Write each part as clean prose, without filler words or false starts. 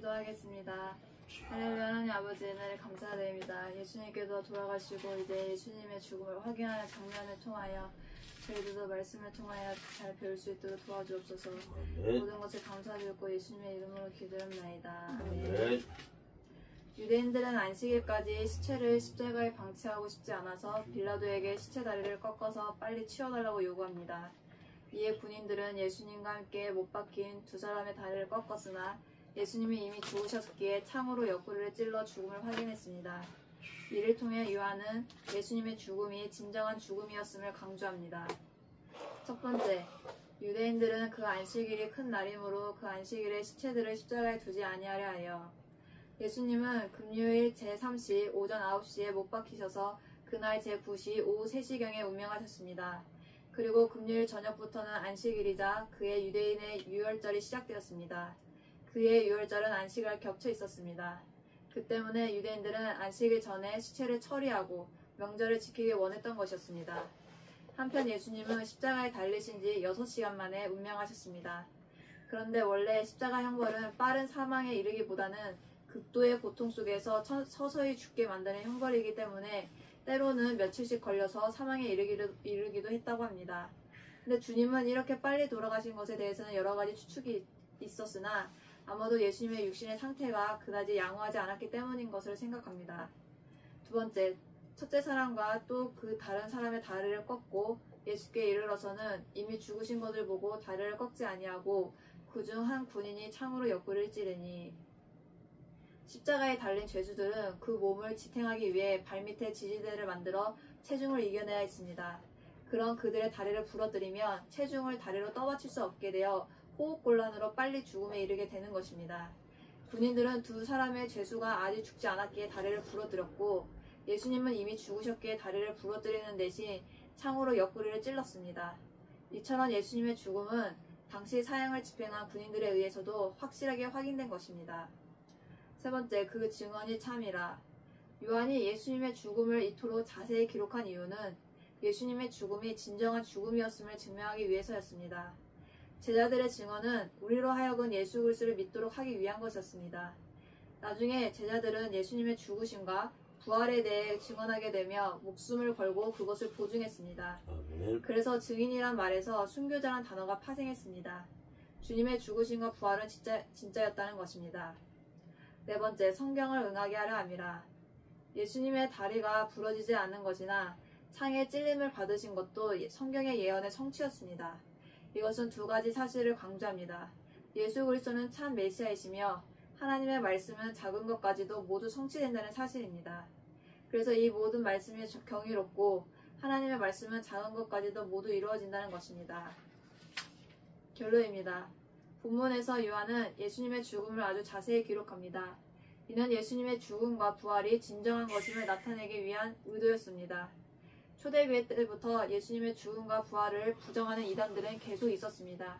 기도하겠습니다. 하나님 아버지, 은혜를 감사드립니다. 예수님께서 돌아가시고 이제 예수님의 죽음을 확인하는 장면을 통하여 저희들도 말씀을 통하여 잘 배울 수 있도록 도와주옵소서. 모든 것을 감사드리고 예수님의 이름으로 기도합나이다. 아멘. 유대인들은 안식일까지 시체를 십자가에 방치하고 싶지 않아서 빌라도에게 시체 다리를 꺾어서 빨리 치워달라고 요구합니다. 이에 군인들은 예수님과 함께 못 박힌 두 사람의 다리를 꺾었으나 예수님이 이미 죽으셨기에 창으로 옆구리를 찔러 죽음을 확인했습니다. 이를 통해 요한은 예수님의 죽음이 진정한 죽음이었음을 강조합니다. 첫 번째, 유대인들은 그 안식일이 큰 날이므로 그 안식일에 시체들을 십자가에 두지 아니하려 하여 예수님은 금요일 제3시 오전 9시에 못 박히셔서 그날 제9시 오후 3시경에 운명하셨습니다. 그리고 금요일 저녁부터는 안식일이자 그의 유대인의 유월절이 시작되었습니다. 그의 유월절은 안식일과 겹쳐 있었습니다. 그 때문에 유대인들은 안식일 전에 시체를 처리하고 명절을 지키길 원했던 것이었습니다. 한편 예수님은 십자가에 달리신 지 6시간 만에 운명하셨습니다. 그런데 원래 십자가 형벌은 빠른 사망에 이르기보다는 극도의 고통 속에서 서서히 죽게 만드는 형벌이기 때문에 때로는 며칠씩 걸려서 사망에 이르기도 했다고 합니다. 근데 주님은 이렇게 빨리 돌아가신 것에 대해서는 여러 가지 추측이 있었으나 아마도 예수님의 육신의 상태가 그다지 양호하지 않았기 때문인 것을 생각합니다. 두 번째, 첫째 사람과 또 그 다른 사람의 다리를 꺾고 예수께 이르러서는 이미 죽으신 것을 보고 다리를 꺾지 아니하고 그중 한 군인이 창으로 옆구리를 찌르니 십자가에 달린 죄수들은 그 몸을 지탱하기 위해 발밑에 지지대를 만들어 체중을 이겨내야 했습니다. 그런 그들의 다리를 부러뜨리면 체중을 다리로 떠받칠 수 없게 되어 호흡곤란으로 빨리 죽음에 이르게 되는 것입니다. 군인들은 두 사람의 죄수가 아직 죽지 않았기에 다리를 부러뜨렸고 예수님은 이미 죽으셨기에 다리를 부러뜨리는 대신 창으로 옆구리를 찔렀습니다. 이처럼 예수님의 죽음은 당시 사형을 집행한 군인들에 의해서도 확실하게 확인된 것입니다. 세 번째, 그 증언이 참이라. 요한이 예수님의 죽음을 이토록 자세히 기록한 이유는 예수님의 죽음이 진정한 죽음이었음을 증명하기 위해서였습니다. 제자들의 증언은 우리로 하여금 예수 그리스도를 믿도록 하기 위한 것이었습니다. 나중에 제자들은 예수님의 죽으심과 부활에 대해 증언하게 되며 목숨을 걸고 그것을 보증했습니다. 그래서 증인이란 말에서 순교자란 단어가 파생했습니다. 주님의 죽으심과 부활은 진짜였다는 것입니다. 네 번째, 성경을 응하게 하려 함이라. 예수님의 다리가 부러지지 않는 것이나 창에 찔림을 받으신 것도 성경의 예언의 성취였습니다. 이것은 두 가지 사실을 강조합니다. 예수 그리스도는 참 메시아이시며 하나님의 말씀은 작은 것까지도 모두 성취된다는 사실입니다. 그래서 이 모든 말씀이 경이롭고 하나님의 말씀은 작은 것까지도 모두 이루어진다는 것입니다. 결론입니다. 본문에서 요한은 예수님의 죽음을 아주 자세히 기록합니다. 이는 예수님의 죽음과 부활이 진정한 것임을 나타내기 위한 의도였습니다. 초대교회 때부터 예수님의 죽음과 부활을 부정하는 이단들은 계속 있었습니다.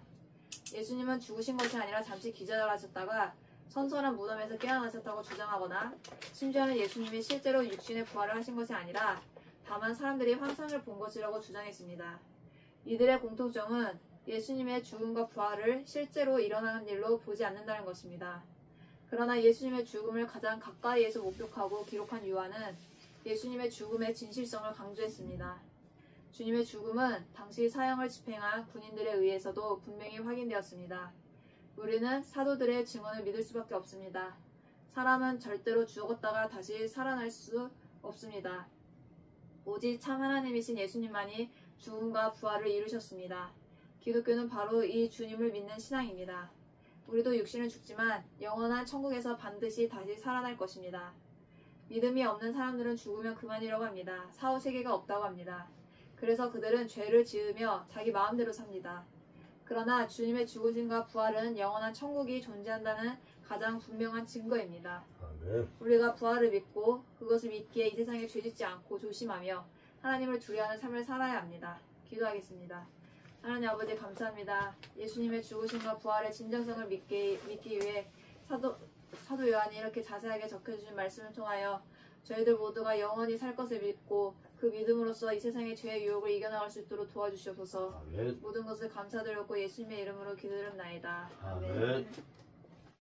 예수님은 죽으신 것이 아니라 잠시 기절하셨다가 선선한 무덤에서 깨어나셨다고 주장하거나 심지어는 예수님이 실제로 육신의 부활을 하신 것이 아니라 다만 사람들이 환상을 본 것이라고 주장했습니다. 이들의 공통점은 예수님의 죽음과 부활을 실제로 일어나는 일로 보지 않는다는 것입니다. 그러나 예수님의 죽음을 가장 가까이에서 목격하고 기록한 요한은 예수님의 죽음의 진실성을 강조했습니다. 주님의 죽음은 당시 사형을 집행한 군인들에 의해서도 분명히 확인되었습니다. 우리는 사도들의 증언을 믿을 수밖에 없습니다. 사람은 절대로 죽었다가 다시 살아날 수 없습니다. 오직 참 하나님이신 예수님만이 죽음과 부활을 이루셨습니다. 기독교는 바로 이 주님을 믿는 신앙입니다. 우리도 육신은 죽지만 영원한 천국에서 반드시 다시 살아날 것입니다. 믿음이 없는 사람들은 죽으면 그만이라고 합니다. 사후세계가 없다고 합니다. 그래서 그들은 죄를 지으며 자기 마음대로 삽니다. 그러나 주님의 죽으심과 부활은 영원한 천국이 존재한다는 가장 분명한 증거입니다. 아멘. 우리가 부활을 믿고 그것을 믿기에 이 세상에 죄짓지 않고 조심하며 하나님을 두려워하는 삶을 살아야 합니다. 기도하겠습니다. 하나님 아버지 감사합니다. 예수님의 죽으심과 부활의 진정성을 믿기 위해 사도 요한이 이렇게 자세하게 적혀주신 말씀을 통하여 저희들 모두가 영원히 살 것을 믿고 그 믿음으로써 이 세상의 죄의 유혹을 이겨나갈 수 있도록 도와주시옵소서. 아멘. 모든 것을 감사드렸고 예수님의 이름으로 기도드립나이다. 아멘.